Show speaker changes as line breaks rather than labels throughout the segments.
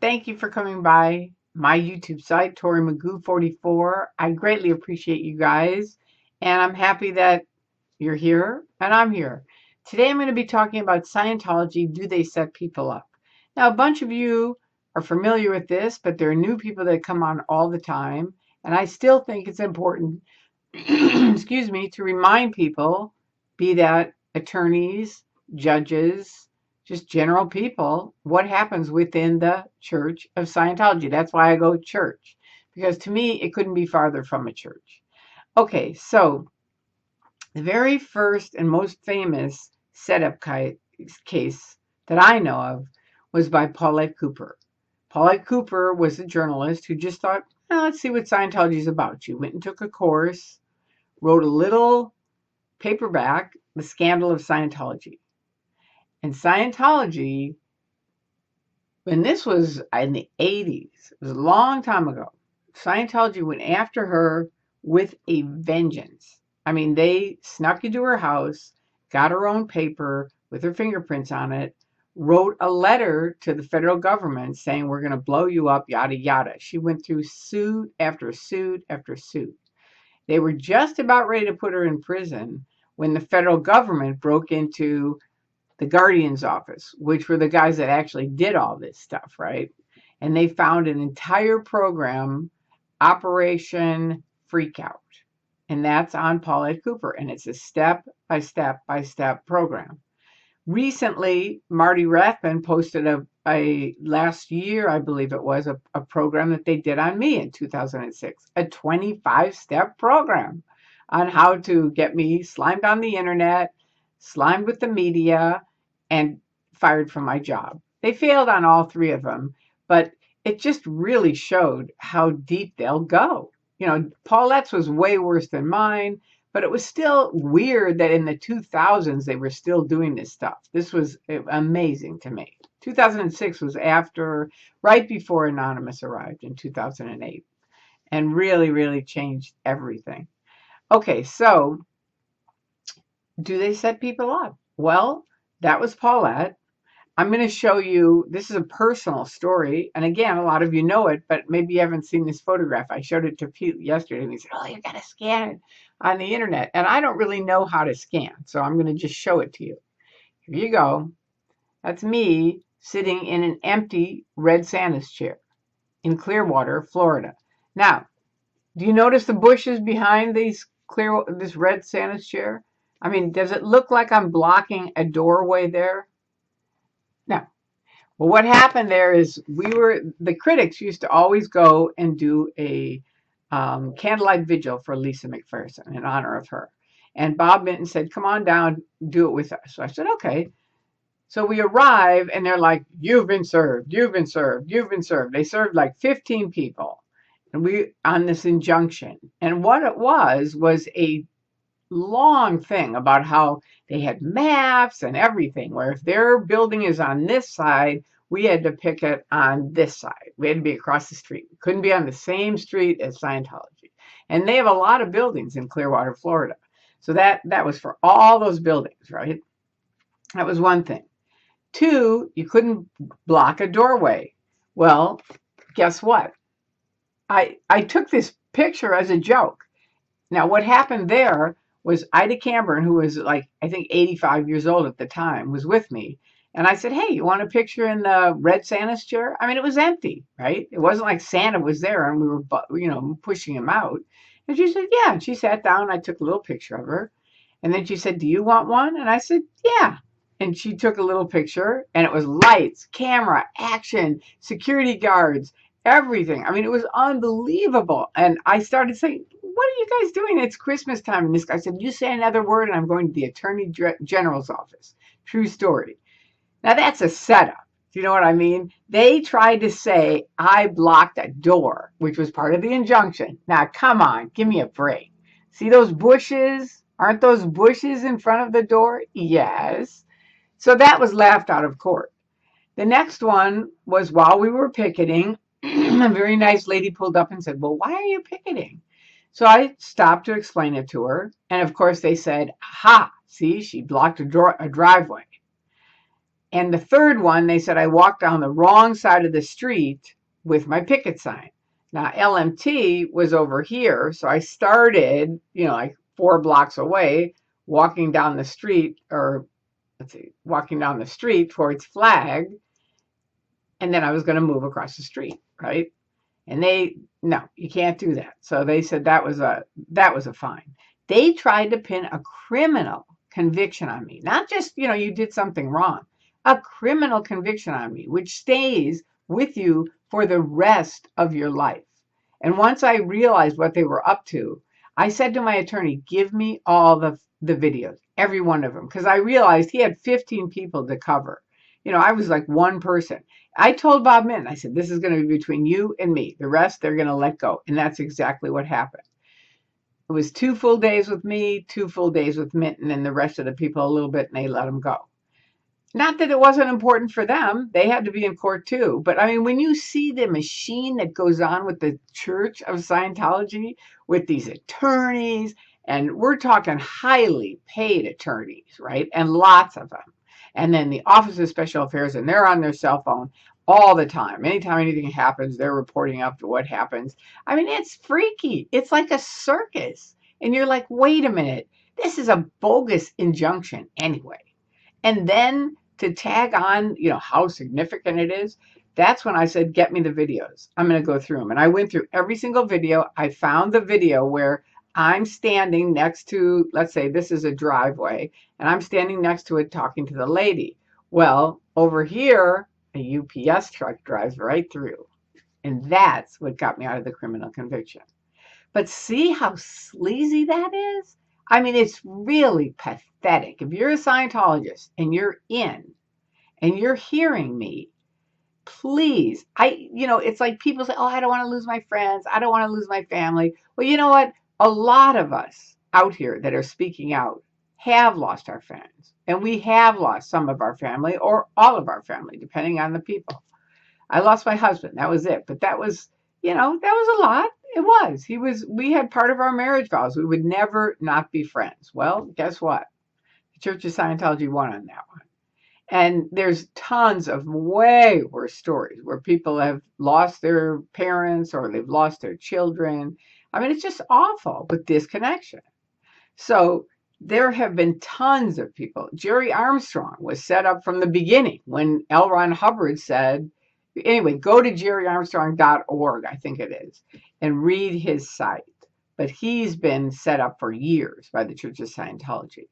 thank you for coming by my YouTube site, Tori Magoo 44. I greatly appreciate you guys, and I'm happy that you're here and I'm here. Today I'm going to be talking about Scientology. Do they set people up? Now, a bunch of you are familiar with this, but there are new people that come on all the time, and I still think it's important, excuse me, to remind people, be that attorneys, judges, just general people, what happens within the Church of Scientology. That's why I go church, because to me, it couldn't be farther from a church. Okay, so the very first and most famous setup case that I know of was by Paulette Cooper. Paulette Cooper was a journalist who just thought, well, let's see what Scientology is about. She went and took a course, wrote a little paperback, The Scandal of Scientology. And Scientology, when this was in the 80s, it was a long time ago, Scientology went after her with a vengeance. I mean, they snuck into her house, got her own paper with her fingerprints on it, wrote a letter to the federal government saying, we're going to blow you up, yada, yada. She went through suit after suit after suit. They were just about ready to put her in prison when the federal government broke into the Guardian's office, which were the guys that actually did all this stuff, right? And they found an entire program, Operation Freakout. And that's on Paulette Cooper. And it's a step-by-step program. Recently, Marty Rathbun posted a last year, I believe it was, a program that they did on me in 2006, a 25-step program on how to get me slimed on the internet, slimed with the media, and fired from my job. They failed on all three of them, but it just really showed how deep they'll go. You know, Paulette's was way worse than mine, but it was still weird that in the 2000s they were still doing this stuff. This was amazing to me. 2006 was right before Anonymous arrived in 2008, and really, really changed everything. Okay, so do they set people up? Well, that was Paulette. I'm going to show you, this is a personal story. And again, a lot of you know it, but maybe you haven't seen this photograph. I showed it to Pete yesterday and he said, oh, you got to scan it on the internet. And I don't really know how to scan. So I'm going to just show it to you. Here you go. That's me sitting in an empty red Santa's chair in Clearwater, Florida. Now, do you notice the bushes behind this red Santa's chair? I mean, does it look like I'm blocking a doorway there? No. Well, what happened there is the critics used to always go and do a candlelight vigil for Lisa McPherson in honor of her. And Bob Minton said, come on down, do it with us. So I said, okay. So we arrive and they're like, you've been served, you've been served, you've been served. They served like 15 people and we on this injunction. And what it was a long thing about how they had maps and everything, where if their building is on this side, we had to pick it on this side. We had to be across the street. We couldn't be on the same street as Scientology. And they have a lot of buildings in Clearwater, Florida. So that was for all those buildings, right? That was one thing. Two, you couldn't block a doorway. Well, guess what? I took this picture as a joke. Now, what happened there was Ida Camburn, who was like, I think 85 years old at the time, was with me. And I said, hey, you want a picture in the red Santa's chair? I mean, it was empty, right? It wasn't like Santa was there and we were, pushing him out. And she said, yeah. And she sat down. I took a little picture of her. And then she said, do you want one? And I said, yeah. And she took a little picture and it was lights, camera, action, security guards, everything. I mean, it was unbelievable. And I started saying, what are you guys doing? It's Christmas time. And this guy said, you say another word and I'm going to the Attorney General's office. True story. Now that's a setup. Do you know what I mean? They tried to say I blocked a door, which was part of the injunction. Now, come on, give me a break. See those bushes? Aren't those bushes in front of the door? Yes. So that was laughed out of court. The next one was while we were picketing, a very nice lady pulled up and said, well, why are you picketing? So I stopped to explain it to her. And of course they said, aha, see, she blocked a driveway. And the third one, they said I walked down the wrong side of the street with my picket sign. Now, LMT was over here. So I started, like 4 blocks away, walking down the street, or let's see, walking down the street towards Flag. And then I was going to move across the street, right? And no, you can't do that. So they said that was a fine. They tried to pin a criminal conviction on me. Not just, you did something wrong. A criminal conviction on me, which stays with you for the rest of your life. And once I realized what they were up to, I said to my attorney, give me all the videos, every one of them, because I realized he had 15 people to cover. I was like one person. I told Bob Minton, I said, this is going to be between you and me. The rest, they're going to let go. And that's exactly what happened. It was 2 full days with me, 2 full days with Minton, and the rest of the people a little bit, and they let them go. Not that it wasn't important for them. They had to be in court too. But I mean, when you see the machine that goes on with the Church of Scientology, with these attorneys, and we're talking highly paid attorneys, right? And lots of them. And then the Office of Special Affairs, and they're on their cell phone all the time. Anytime anything happens, they're reporting up to what happens. I mean, it's freaky. It's like a circus. And you're like, wait a minute. This is a bogus injunction anyway. And then to tag on, how significant it is, that's when I said, get me the videos. I'm going to go through them. And I went through every single video. I found the video where I'm standing next to, let's say this is a driveway, and I'm standing next to it talking to the lady. Well, over here, a UPS truck drives right through. And that's what got me out of the criminal conviction. But see how sleazy that is? I mean, it's really pathetic. If you're a Scientologist and you're in and you're hearing me, please, it's like people say, oh, I don't want to lose my friends. I don't want to lose my family. Well, you know what? A lot of us out here that are speaking out have lost our friends. And we have lost some of our family or all of our family, depending on the people. I lost my husband. That was it. But that was a lot. It was. We had part of our marriage vows. We would never not be friends. Well, guess what? The Church of Scientology won on that one. And there's tons of way worse stories where people have lost their parents or they've lost their children. I mean, it's just awful with disconnection. So there have been tons of people. Jerry Armstrong was set up from the beginning when Ron Hubbard said, anyway, go to jerryarmstrong.org, I think it is, and read his site. But he's been set up for years by the Church of Scientology.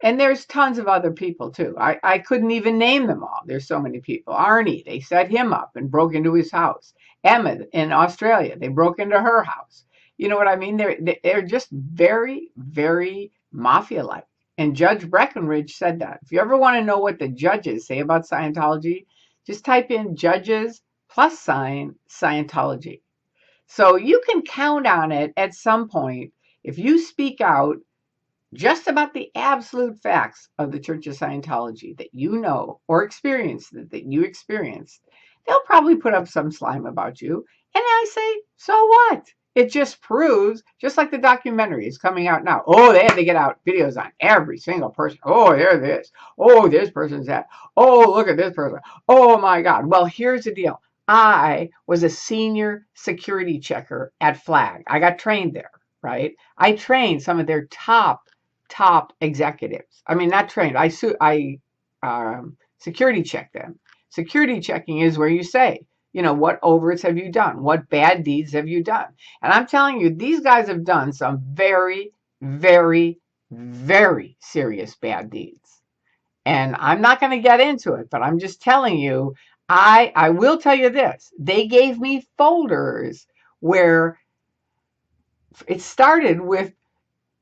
And there's tons of other people too. I couldn't even name them all. There's so many people. Arnie, they set him up and broke into his house. Emma in Australia, they broke into her house. You know what I mean? They're just very, very mafia-like. And Judge Breckenridge said that. If you ever want to know what the judges say about Scientology, just type in judges + Scientology. So you can count on it at some point. If you speak out just about the absolute facts of the Church of Scientology that you know or experienced, that you experienced, they'll probably put up some slime about you. And I say, so what? It just proves, just like the documentary is coming out now. Oh, they had to get out videos on every single person. Oh, they're this. Oh, this person's that. Oh, look at this person. Oh, my God. Well, here's the deal. I was a senior security checker at Flag. I got trained there, right? I trained some of their top executives. I mean, not trained. I security check them. Security checking is where you say, what overts have you done? What bad deeds have you done? And I'm telling you, these guys have done some very, very, very serious bad deeds. And I'm not going to get into it, but I'm just telling you, I will tell you this. They gave me folders where it started with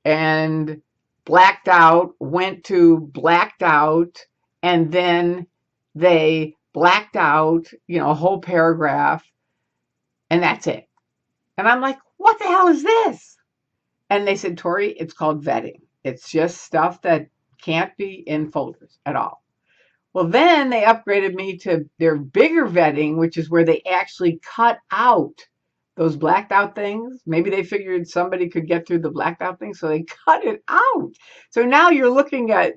and blacked out, went to blacked out, and then they blacked out, a whole paragraph, and that's it. And I'm like, what the hell is this? And they said, Tori, it's called vetting. It's just stuff that can't be in folders at all. Well, then they upgraded me to their bigger vetting, which is where they actually cut out those blacked out things. Maybe they figured somebody could get through the blacked out things, so they cut it out. So now you're looking at,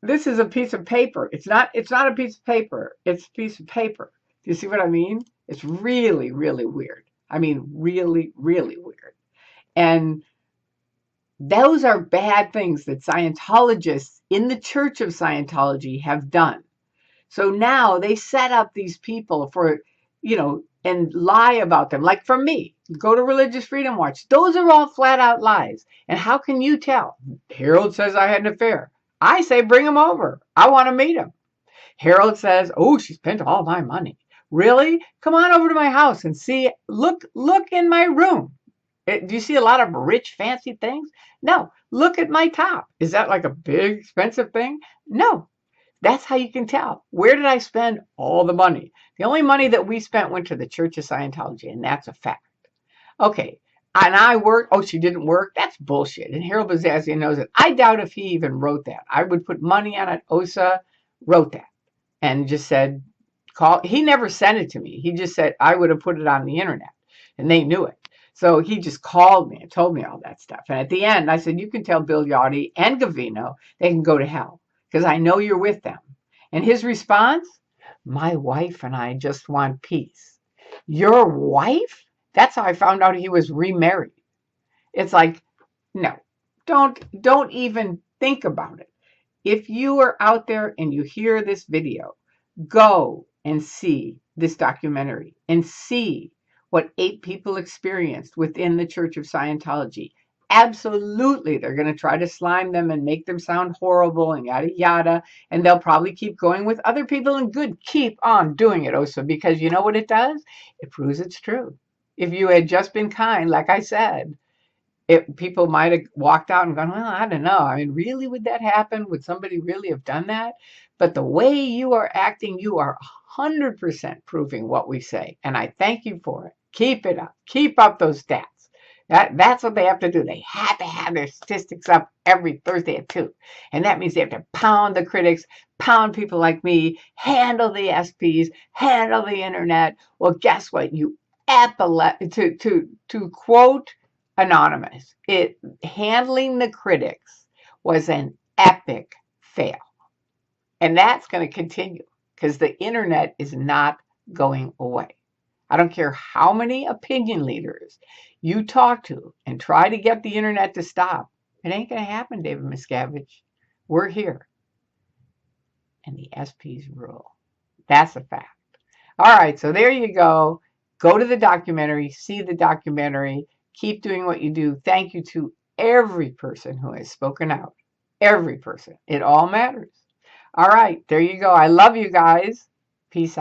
This is a piece of paper. It's not a piece of paper. It's a piece of paper. Do you see what I mean? It's really, really weird. I mean, really, really weird. And those are bad things that Scientologists in the Church of Scientology have done. So now they set up these people for, and lie about them. Like for me, go to Religious Freedom Watch. Those are all flat out lies. And how can you tell? Harold says I had an affair. I say bring him over. I want to meet him. Harold says, oh, she spent all my money. Really? Come on over to my house and see. Look in my room. Do you see a lot of rich, fancy things? No. Look at my top. Is that like a big, expensive thing? No. That's how you can tell. Where did I spend all the money? The only money that we spent went to the Church of Scientology, and that's a fact. Okay. And I worked. Oh, she didn't work? That's bullshit. And Harold Bazazian knows it. I doubt if he even wrote that. I would put money on it. Osa wrote that and just said, call. He never sent it to me. He just said, I would have put it on the internet, and they knew it. So he just called me and told me all that stuff. And at the end, I said, you can tell Bill Yachty and Gavino they can go to hell because I know you're with them. And his response, my wife and I just want peace. Your wife? That's how I found out he was remarried. It's like, no, don't even think about it. If you are out there and you hear this video, go and see this documentary and see what 8 people experienced within the Church of Scientology. Absolutely, they're going to try to slime them and make them sound horrible and yada yada, and they'll probably keep going with other people. And good, keep on doing it, Osa, because you know what it does? It proves it's true. If you had just been kind, like I said, people might have walked out and gone, well, I don't know. I mean, really, would that happen? Would somebody really have done that? But the way you are acting, you are 100% proving what we say. And I thank you for it. Keep it up. Keep up those stats. That's what they have to do. They have to have their statistics up every Thursday at 2. And that means they have to pound the critics, pound people like me, handle the SPs, handle the internet. Well, guess what? To quote Anonymous, handling the critics was an epic fail. And that's going to continue because the internet is not going away. I don't care how many opinion leaders you talk to and try to get the internet to stop. It ain't going to happen, David Miscavige. We're here. And the SPs rule. That's a fact. All right, so there you go. Go to the documentary, see the documentary. Keep doing what you do. Thank you to every person who has spoken out. Every person. It all matters. All right, there you go. I love you guys. Peace out.